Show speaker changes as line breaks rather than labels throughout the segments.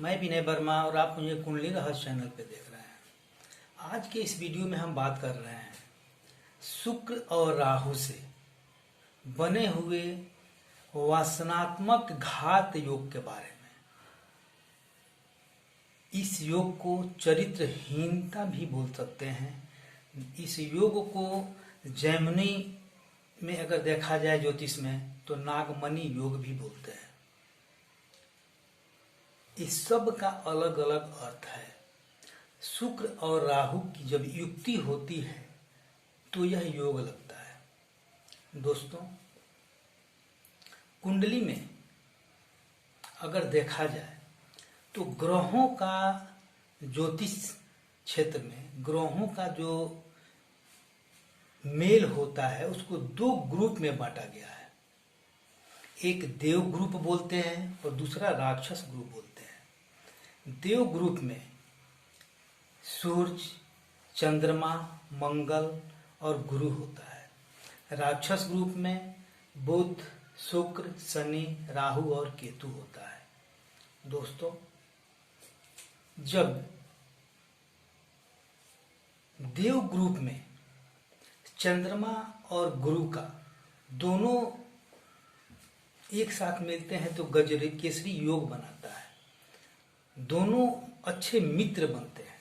मैं विनय वर्मा और आप मुझे कुंडली रहस्य चैनल पे देख रहे हैं। आज के इस वीडियो में हम बात कर रहे हैं शुक्र और राहु से बने हुए वासनात्मक घात योग के बारे में। इस योग को चरित्रहीनता भी बोल सकते हैं। इस योग को जैमिनी में अगर देखा जाए ज्योतिष में तो नागमणि योग भी बोलते हैं। इस सब का अलग अलग अर्थ है। शुक्र और राहु की जब युक्ति होती है तो यह योग लगता है। दोस्तों, कुंडली में अगर देखा जाए तो ग्रहों का ज्योतिष क्षेत्र में ग्रहों का जो मेल होता है उसको दो ग्रुप में बांटा गया है। एक देव ग्रुप बोलते हैं और दूसरा राक्षस ग्रुप बोलते हैं। देव ग्रुप में सूर्य, चंद्रमा, मंगल और गुरु होता है। राक्षस ग्रुप में बुध, शुक्र, शनि, राहु और केतु होता है। दोस्तों, जब देव ग्रुप में चंद्रमा और गुरु का दोनों एक साथ मिलते हैं तो गजरे केसरी योग बनाता है। दोनों अच्छे मित्र बनते हैं।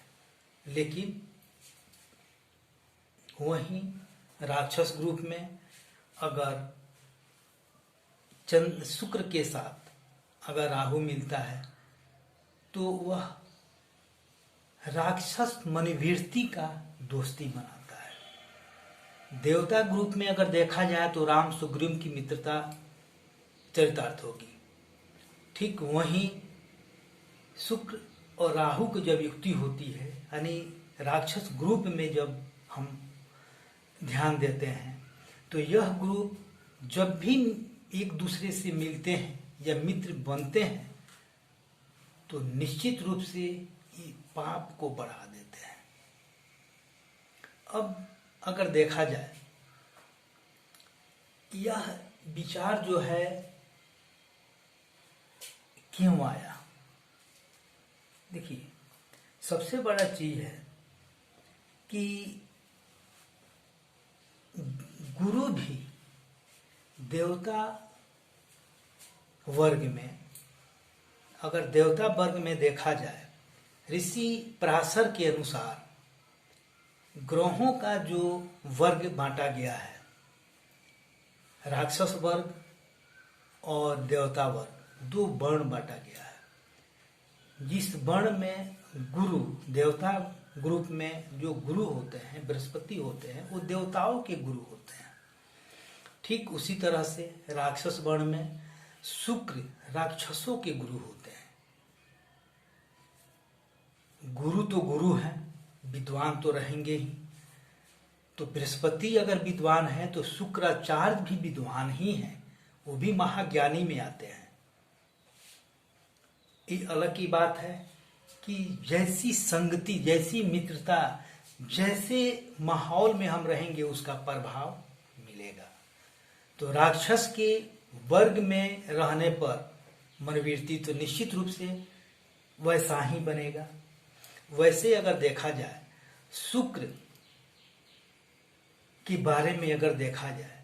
लेकिन वहीं राक्षस ग्रुप में अगर शुक्र के साथ अगर राहु मिलता है तो वह राक्षस मनोवृत्ति का दोस्ती बनाता है। देवता ग्रुप में अगर देखा जाए तो राम सुग्रीव की मित्रता चरितार्थ होगी। ठीक वहीं शुक्र और राहु की जब युक्ति होती है, यानी राक्षस ग्रुप में जब हम ध्यान देते हैं तो यह ग्रुप जब भी एक दूसरे से मिलते हैं या मित्र बनते हैं तो निश्चित रूप से ये पाप को बढ़ा देते हैं। अब अगर देखा जाए यह विचार जो है क्यों आया, देखिए, सबसे बड़ा चीज है कि गुरु भी देवता वर्ग में, अगर देवता वर्ग में देखा जाए, ऋषि पराशर के अनुसार ग्रहों का जो वर्ग बांटा गया है, राक्षस वर्ग और देवता वर्ग, दो वर्ण बांटा गया है। जिस वर्ण में गुरु, देवता ग्रुप में जो गुरु होते हैं, बृहस्पति होते हैं, वो देवताओं के गुरु होते हैं। ठीक उसी तरह से राक्षस वर्ण में शुक्र राक्षसों के गुरु होते हैं। गुरु तो गुरु हैं, विद्वान तो रहेंगे ही। तो बृहस्पति अगर विद्वान है तो शुक्राचार्य भी विद्वान ही हैं, वो भी महाज्ञानी में आते हैं। ये अलग की बात है कि जैसी संगति, जैसी मित्रता, जैसे माहौल में हम रहेंगे उसका प्रभाव मिलेगा। तो राक्षस के वर्ग में रहने पर मनोवृत्ति तो निश्चित रूप से वैसा ही बनेगा। वैसे अगर देखा जाए शुक्र के बारे में अगर देखा जाए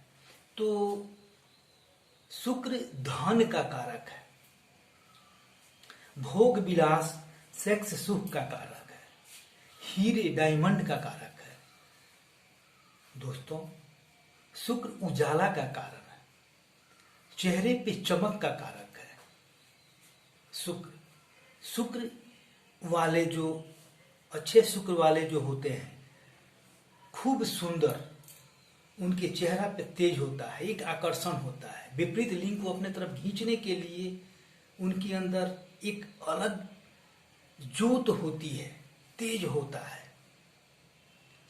तो शुक्र धन का कारक है, भोग विलास, सेक्स सुख का कारक है, हीरे डायमंड का कारक है। दोस्तों, शुक्र उजाला का कारण है, चेहरे पे चमक का कारक है। शुक्र वाले जो अच्छे शुक्र वाले जो होते हैं खूब सुंदर, उनके चेहरा पे तेज होता है, एक आकर्षण होता है। विपरीत लिंग को अपने तरफ खींचने के लिए उनके अंदर एक अलग ज्योत होती है, तेज होता है।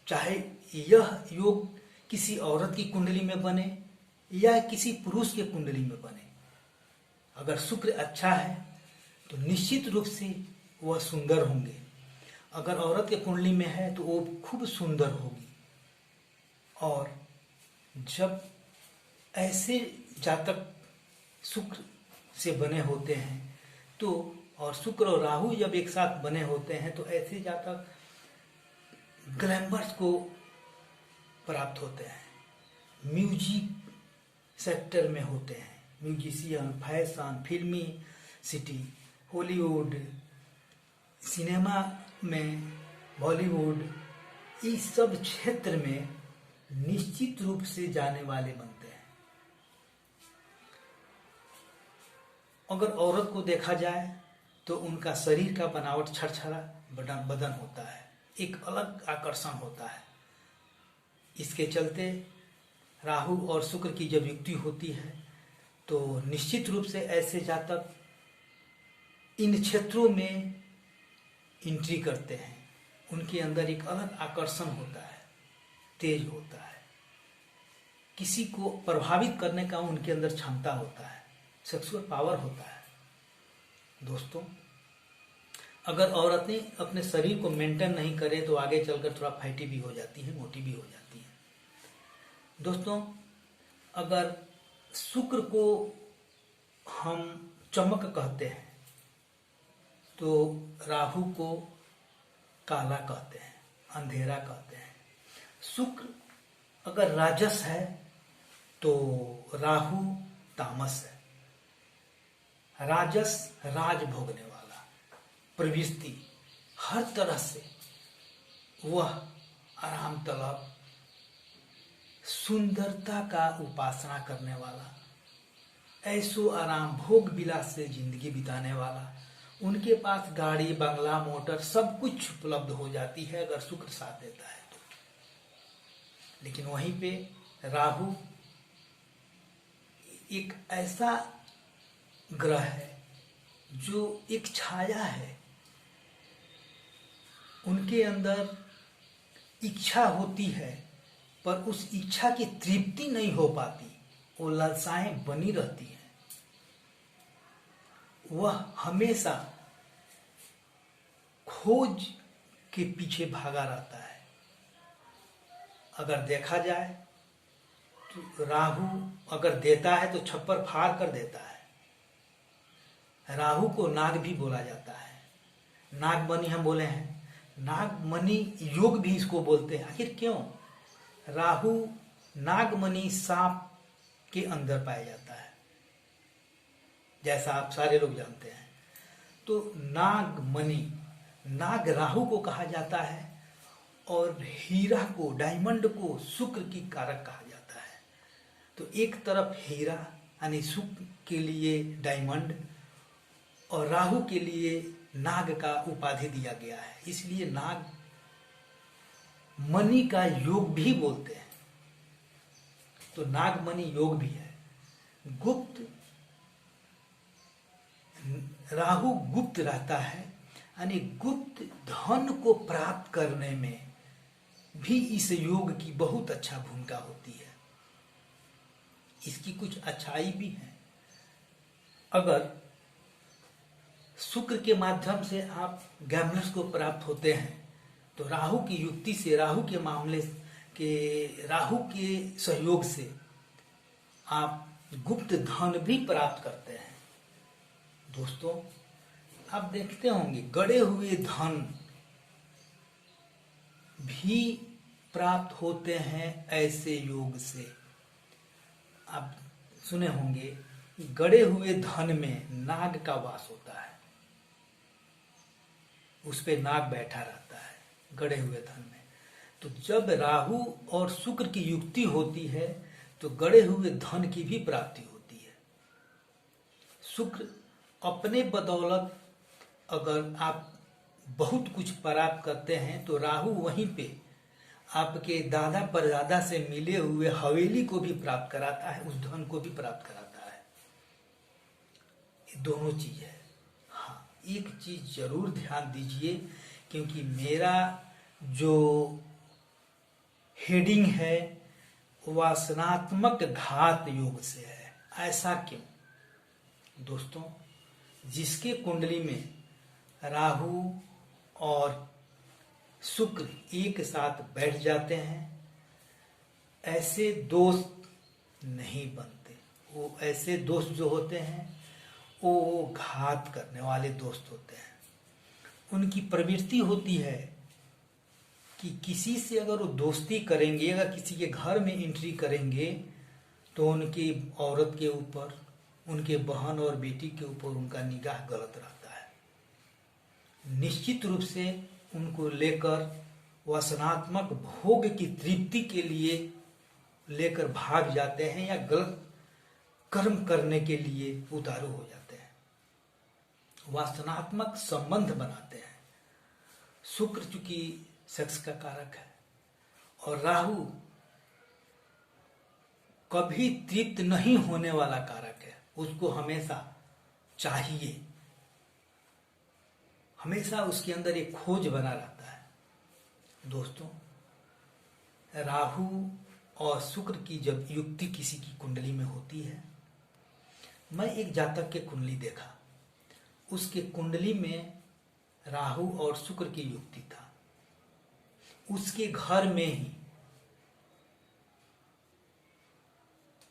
चाहे यह योग किसी औरत की कुंडली में बने या किसी पुरुष के कुंडली में बने, अगर शुक्र अच्छा है तो निश्चित रूप से वह सुंदर होंगे। अगर औरत के कुंडली में है तो वो खूब सुंदर होगी। और जब ऐसे जातक शुक्र से बने होते हैं तो और शुक्र और राहु जब एक साथ बने होते हैं तो ऐसे जातक ग्लैमर्स को प्राप्त होते हैं, म्यूजिक सेक्टर में होते हैं, म्यूजिशियन, फैशन, फिल्मी सिटी, हॉलीवुड, सिनेमा में, बॉलीवुड, इस सब क्षेत्र में निश्चित रूप से जाने वाले बनते हैं। अगर औरत को देखा जाए तो उनका शरीर का बनावट छरछरा बदन होता है, एक अलग आकर्षण होता है। इसके चलते राहु और शुक्र की जब युक्ति होती है तो निश्चित रूप से ऐसे जातक इन क्षेत्रों में एंट्री करते हैं। उनके अंदर एक अलग आकर्षण होता है, तेज होता है, किसी को प्रभावित करने का उनके अंदर क्षमता होता है, सेक्सुअल पावर होता है। दोस्तों, अगर औरतें अपने शरीर को मेंटेन नहीं करें तो आगे चलकर थोड़ा फैटी भी हो जाती हैं, मोटी भी हो जाती हैं। दोस्तों, अगर शुक्र को हम चमक कहते हैं तो राहु को काला कहते हैं, अंधेरा कहते हैं। शुक्र अगर राजस है तो राहु तामस है। राजस राज भोगने वाला, प्रवृत्ति, हर तरह से वह आराम तलब, सुंदरता का उपासना करने वाला, ऐसो आराम भोग विलास से जिंदगी बिताने वाला, उनके पास गाड़ी, बंगला, मोटर सब कुछ उपलब्ध हो जाती है अगर शुक्र साथ देता है तो। लेकिन वहीं पे राहु एक ऐसा ग्रह है जो एक छाया है, उनके अंदर इच्छा होती है पर उस इच्छा की तृप्ति नहीं हो पाती, वो लालसाएं बनी रहती हैं। वह हमेशा खोज के पीछे भागा रहता है। अगर देखा जाए तो राहु अगर देता है तो छप्पर फाड़ कर देता है। राहु को नाग भी बोला जाता है, नागमणि हम बोले हैं, नागमणि योग भी इसको बोलते हैं। आखिर क्यों? राहु नागमणि सांप के अंदर पाया जाता है, जैसा आप सारे लोग जानते हैं। तो नागमणि, नाग राहु को कहा जाता है और हीरा को, डायमंड को शुक्र की कारक कहा जाता है। तो एक तरफ हीरा यानी शुक्र के लिए डायमंड और राहु के लिए नाग का उपाधि दिया गया है, इसलिए नाग मणि का योग भी बोलते हैं। तो नागमणि योग भी है। गुप्त, राहु गुप्त रहता है, यानी गुप्त धन को प्राप्त करने में भी इस योग की बहुत अच्छा भूमिका होती है। इसकी कुछ अच्छाई भी है। अगर शुक्र के माध्यम से आप गैमल्स को प्राप्त होते हैं तो राहु की युक्ति से, राहु के मामले के, राहु के सहयोग से आप गुप्त धन भी प्राप्त करते हैं। दोस्तों, आप देखते होंगे गड़े हुए धन भी प्राप्त होते हैं ऐसे योग से। आप सुने होंगे गड़े हुए धन में नाग का वास होता है, उस पे नाग बैठा रहता है गड़े हुए धन में। तो जब राहु और शुक्र की युक्ति होती है तो गड़े हुए धन की भी प्राप्ति होती है। शुक्र अपने बदौलत अगर आप बहुत कुछ प्राप्त करते हैं तो राहु वहीं पे आपके दादा परदादा से मिले हुए हवेली को भी प्राप्त कराता है, उस धन को भी प्राप्त कराता है। ये दोनों चीज है। हाँ, एक चीज जरूर ध्यान दीजिए, क्योंकि मेरा जो हेडिंग है वासनात्मक घात योग से है। ऐसा क्यों? दोस्तों, जिसके कुंडली में राहु और शुक्र एक साथ बैठ जाते हैं, ऐसे दोस्त नहीं बनते। वो ऐसे दोस्त जो होते हैं वो घात करने वाले दोस्त होते हैं। उनकी प्रवृत्ति होती है कि किसी से अगर वो दोस्ती करेंगे, अगर किसी के घर में एंट्री करेंगे, तो उनकी औरत के ऊपर, उनके बहन और बेटी के ऊपर उनका निगाह गलत रहता है। निश्चित रूप से उनको लेकर वासनात्मक भोग की तृप्ति के लिए लेकर भाग जाते हैं या गलत कर्म करने के लिए उतारू हो जाते हैं। वासनात्मक संबंध बनाते हैं। शुक्र चूंकि सेक्स का कारक है और राहु कभी तृप्त नहीं होने वाला कारक है। उसको हमेशा चाहिए, हमेशा उसके अंदर एक खोज बना रहता है। दोस्तों, राहु और शुक्र की जब युक्ति किसी की कुंडली में होती है, मैं एक जातक के कुंडली देखा, उसके कुंडली में राहु और शुक्र की युक्ति था। उसके घर में ही,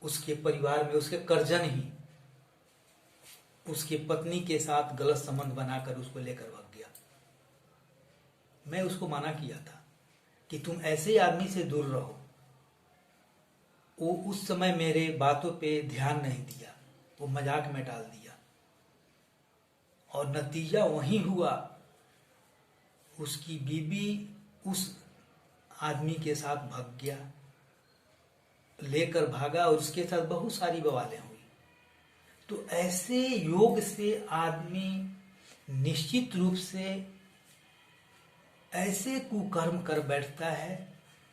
उसके परिवार में, उसके कर्जन ही उसके पत्नी के साथ गलत संबंध बनाकर उसको लेकर भाग गया। मैं उसको मना किया था कि तुम ऐसे आदमी से दूर रहो। वो उस समय मेरे बातों पे ध्यान नहीं दिया, वो मजाक में डाल दिया और नतीजा वही हुआ। उसकी बीबी उस आदमी के साथ भाग गया, लेकर भागा और उसके साथ बहुत सारी बवालें हुई। तो ऐसे योग से आदमी निश्चित रूप से ऐसे कुकर्म कर बैठता है,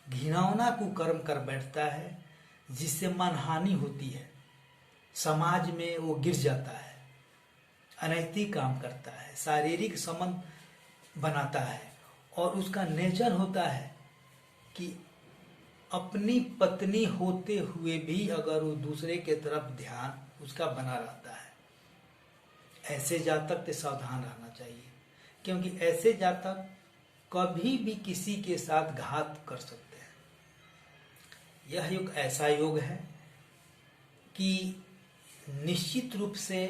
घिनौना कुकर्म कर बैठता है, जिससे मानहानि होती है, समाज में वो गिर जाता है, अनैतिक काम करता है, शारीरिक संबंध बनाता है। और उसका नेचर होता है कि अपनी पत्नी होते हुए भी अगर वो दूसरे के तरफ ध्यान उसका बना रहता है। ऐसे जातक से सावधान रहना चाहिए, क्योंकि ऐसे जातक कभी भी किसी के साथ घात कर सकते हैं। यह योग ऐसा योग है कि निश्चित रूप से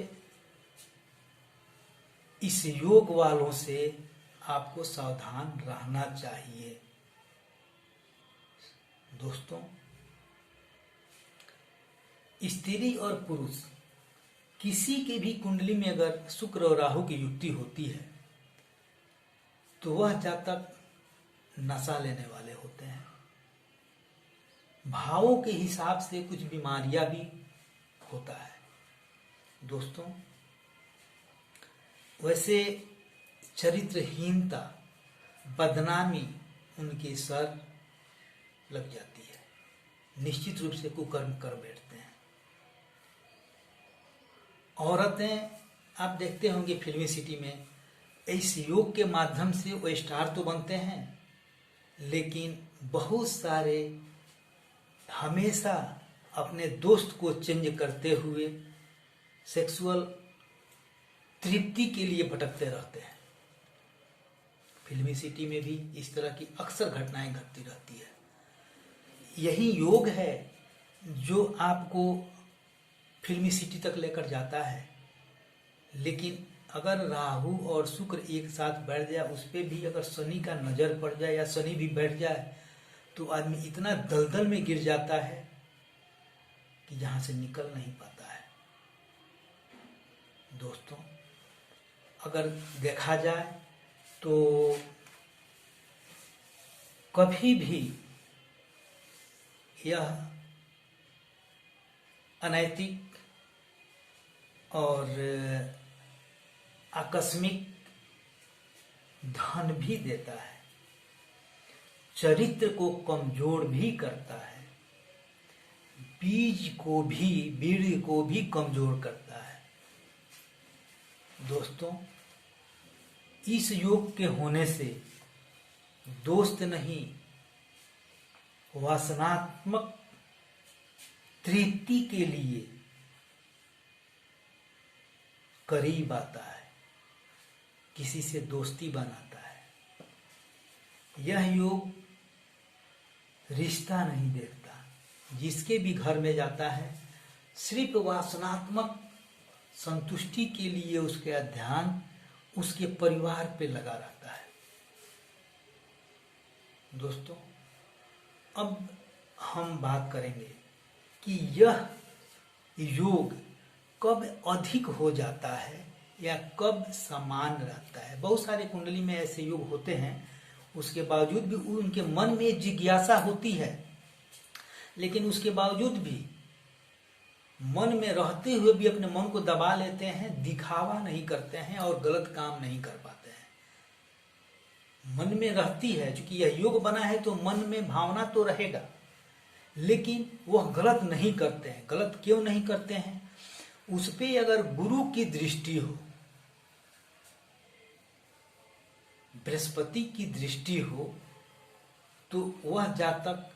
इस योग वालों से आपको सावधान रहना चाहिए। दोस्तों, स्त्री और पुरुष किसी के भी कुंडली में अगर शुक्र और राहु की युक्ति होती है, तो वह जातक नशा लेने वाले होते हैं। भावों के हिसाब से कुछ बीमारियां भी होता है। दोस्तों, वैसे चरित्रहीनता, बदनामी उनके सर लग जाती है। निश्चित रूप से कुकर्म कर बैठते हैं। औरतें, आप देखते होंगे फिल्मी सिटी में, इस योग के माध्यम से वो स्टार तो बनते हैं, लेकिन बहुत सारे हमेशा अपने दोस्त को चेंज करते हुए सेक्सुअल तृप्ति के लिए भटकते रहते हैं। फिल्मी सिटी में भी इस तरह की अक्सर घटनाएं घटती रहती है। यही योग है जो आपको फिल्मी सिटी तक लेकर जाता है। लेकिन अगर राहु और शुक्र एक साथ बैठ जाए, उस पर भी अगर शनि का नजर पड़ जाए या शनि भी बैठ जाए, तो आदमी इतना दलदल में गिर जाता है कि जहां से निकल नहीं पाता है। दोस्तों, अगर देखा जाए तो कभी भी यह अनैतिक और आकस्मिक धन भी देता है, चरित्र को कमजोर भी करता है, बीज को भी कमजोर करता है। दोस्तों, इस योग के होने से दोस्त नहीं, वासनात्मक तृप्ति के लिए करीब आता है, किसी से दोस्ती बनाता है। यह योग रिश्ता नहीं देखता, जिसके भी घर में जाता है सिर्फ वासनात्मक संतुष्टि के लिए उसका ध्यान उसके परिवार पे लगा रहता है। दोस्तों, अब हम बात करेंगे कि यह योग कब अधिक हो जाता है या कब समान रहता है। बहुत सारे कुंडली में ऐसे योग होते हैं, उसके बावजूद भी उनके मन में जिज्ञासा होती है, लेकिन उसके बावजूद भी मन में रहते हुए भी अपने मन को दबा लेते हैं, दिखावा नहीं करते हैं और गलत काम नहीं कर पाते हैं। मन में रहती है, क्योंकि यह योग बना है तो मन में भावना तो रहेगा, लेकिन वह गलत नहीं करते हैं। गलत क्यों नहीं करते हैं? उस पे अगर गुरु की दृष्टि हो, बृहस्पति की दृष्टि हो, तो वह जातक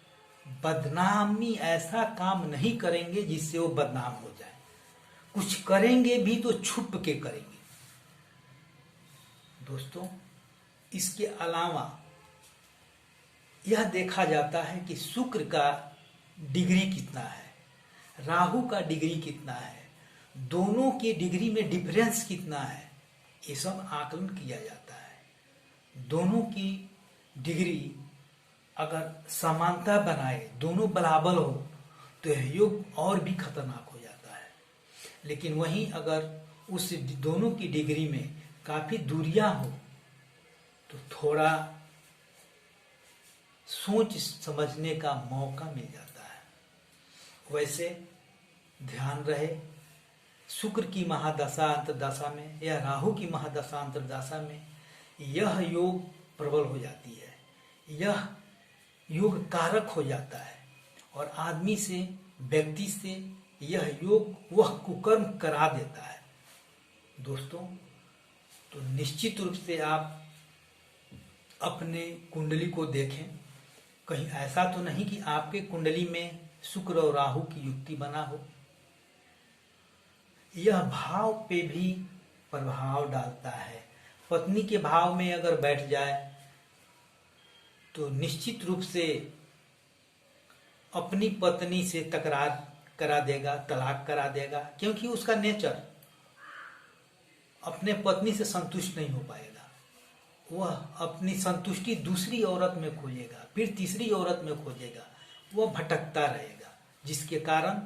बदनामी ऐसा काम नहीं करेंगे जिससे वो बदनाम हो जाए। कुछ करेंगे भी तो छुप के करेंगे। दोस्तों, इसके अलावा यह देखा जाता है कि शुक्र का डिग्री कितना है, राहु का डिग्री कितना है, दोनों की डिग्री में डिफरेंस कितना है, ये सब आकलन किया जाता है। दोनों की डिग्री अगर समानता बनाए, दोनों बराबर हो, तो यह योग और भी खतरनाक हो जाता है। लेकिन वहीं अगर उस दोनों की डिग्री में काफी दूरियां हो, तो थोड़ा सोच समझने का मौका मिल जाता है। वैसे ध्यान रहे, शुक्र की महादशा अंतर्दशा में या राहु की महादशा अंतर्दशा में यह योग प्रबल हो जाती है, यह योग कारक हो जाता है और आदमी से, व्यक्ति से यह योग वह कुकर्म करा देता है। दोस्तों, तो निश्चित रूप से आप अपने कुंडली को देखें, कहीं ऐसा तो नहीं कि आपके कुंडली में शुक्र और राहु की युक्ति बना हो। यह भाव पे भी प्रभाव डालता है। पत्नी के भाव में अगर बैठ जाए तो निश्चित रूप से अपनी पत्नी से तकरार करा देगा, तलाक करा देगा, क्योंकि उसका नेचर अपने पत्नी से संतुष्ट नहीं हो पाएगा। वह अपनी संतुष्टि दूसरी औरत में खोजेगा, फिर तीसरी औरत में खोजेगा, वह भटकता रहेगा, जिसके कारण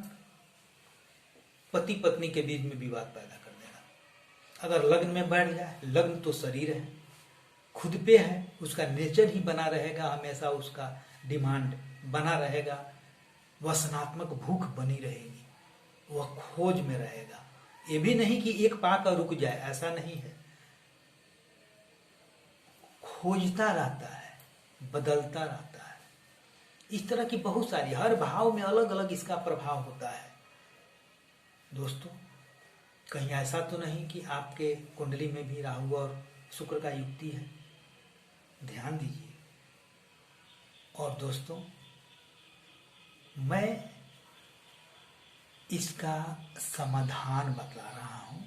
पति पत्नी के बीच में विवाद पैदा कर देगा। अगर लग्न में बैठ जाए, लग्न तो शरीर है, खुद पे है, उसका नेचर ही बना रहेगा, हमेशा उसका डिमांड बना रहेगा, वासनात्मक भूख बनी रहेगी, वह खोज में रहेगा। ये भी नहीं कि एक पाकर रुक जाए, ऐसा नहीं है, खोजता रहता है, बदलता रहता है। इस तरह की बहुत सारी, हर भाव में अलग अलग इसका प्रभाव होता है। दोस्तों, कहीं ऐसा तो नहीं कि आपके कुंडली में भी राहु और शुक्र का युक्ति है? ध्यान दीजिए। और दोस्तों, मैं इसका समाधान बतला रहा हूं,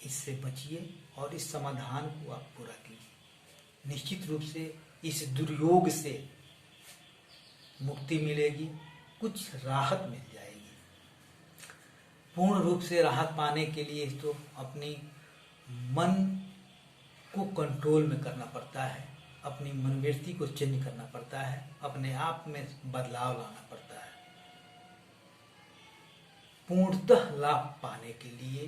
इससे बचिए और इस समाधान को आप पूरा कीजिए। निश्चित रूप से इस दुर्योग से मुक्ति मिलेगी, कुछ राहत मिल जाएगी। पूर्ण रूप से राहत पाने के लिए तो अपनी मन को कंट्रोल में करना पड़ता है, अपनी मनोवृत्ति को चेंज करना पड़ता है, अपने आप में बदलाव लाना पड़ता है। पूर्णतः लाभ पाने के लिए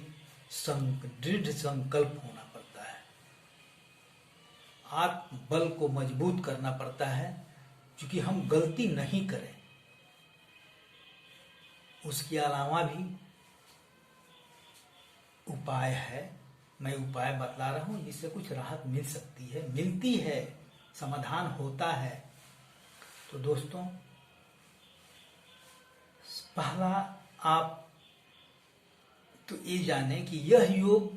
दृढ़ संकल्प होना पड़ता है, आत्म बल को मजबूत करना पड़ता है, क्योंकि हम गलती नहीं करें। उसके अलावा भी उपाय है, मैं उपाय बतला रहा हूं जिससे कुछ राहत मिल सकती है, मिलती है, समाधान होता है। तो दोस्तों, पहला आप तो ये जाने कि यह योग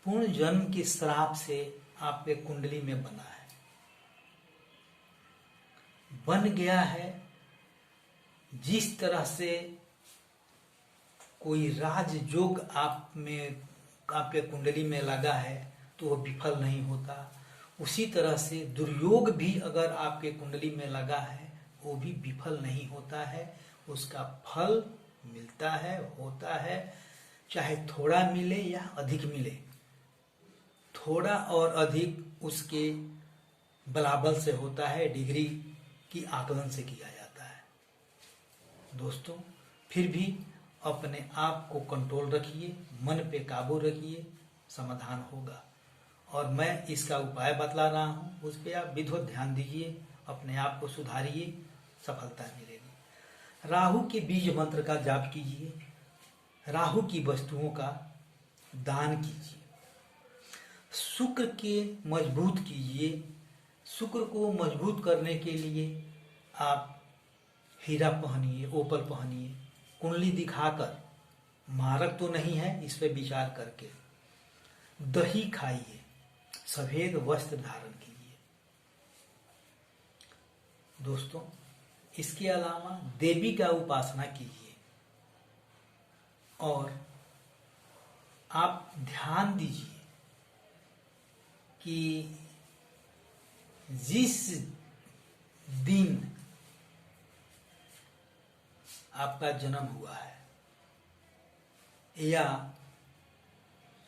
पूर्ण जन्म के श्राप से आपके कुंडली में बना है, बन गया है। जिस तरह से कोई राजयोग आप में, आपके कुंडली में लगा है तो वह विफल नहीं होता, उसी तरह से दुर्योग भी अगर आपके कुंडली में लगा है वो भी विफल नहीं होता है, उसका फल मिलता है, होता है। चाहे थोड़ा मिले या अधिक मिले, थोड़ा और अधिक उसके बराबर से होता है, डिग्री की आकलन से किया जाता है। दोस्तों, फिर भी अपने आप को कंट्रोल रखिए, मन पे काबू रखिए, समाधान होगा। और मैं इसका उपाय बतला रहा हूँ, उस पर आप विधिवत ध्यान दीजिए, अपने आप को सुधारिए, सफलता मिलेगी। राहु के बीज मंत्र का जाप कीजिए, राहु की वस्तुओं का दान कीजिए, शुक्र के मजबूत कीजिए। शुक्र को मजबूत करने के लिए आप हीरा पहनिए, ओपल पहनिए, कुंडली दिखाकर, मारक तो नहीं है, इस पर विचार करके दही खाइए, सफेद वस्त्र धारण कीजिए। दोस्तों, इसके अलावा देवी का उपासना कीजिए और आप ध्यान दीजिए कि जिस दिन आपका जन्म हुआ है या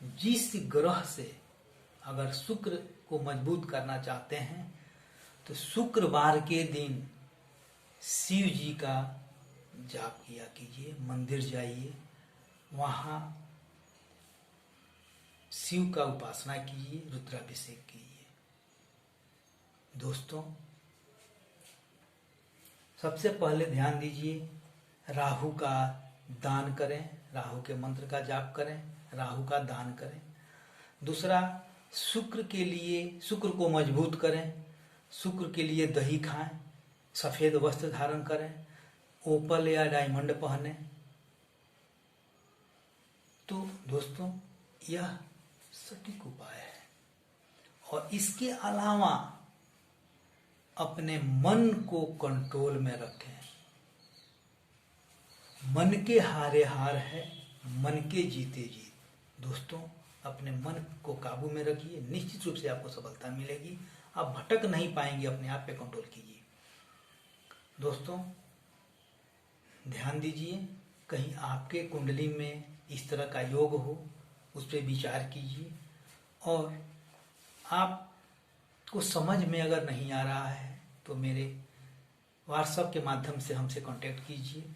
जिस ग्रह से अगर शुक्र को मजबूत करना चाहते हैं तो शुक्रवार के दिन शिव जी का जाप किया कीजिए, मंदिर जाइए, वहाँ शिव का उपासना कीजिए, रुद्राभिषेक कीजिए। दोस्तों, सबसे पहले ध्यान दीजिए, राहु का दान करें, राहु के मंत्र का जाप करें, राहु का दान करें। दूसरा, शुक्र के लिए, शुक्र को मजबूत करें, शुक्र के लिए दही खाएं, सफेद वस्त्र धारण करें, ओपल या डायमंड पहने। तो दोस्तों, यह सटीक उपाय है। और इसके अलावा अपने मन को कंट्रोल में रखें। मन के हारे हार है, मन के जीते जीत। दोस्तों, अपने मन को काबू में रखिए, निश्चित रूप से आपको सफलता मिलेगी। आप भटक नहीं पाएंगे, अपने आप पे कंट्रोल कीजिए। दोस्तों, ध्यान दीजिए, कहीं आपके कुंडली में इस तरह का योग हो, उस पर विचार कीजिए। और आपको समझ में अगर नहीं आ रहा है तो मेरे व्हाट्सएप के माध्यम से हमसे कांटेक्ट कीजिए।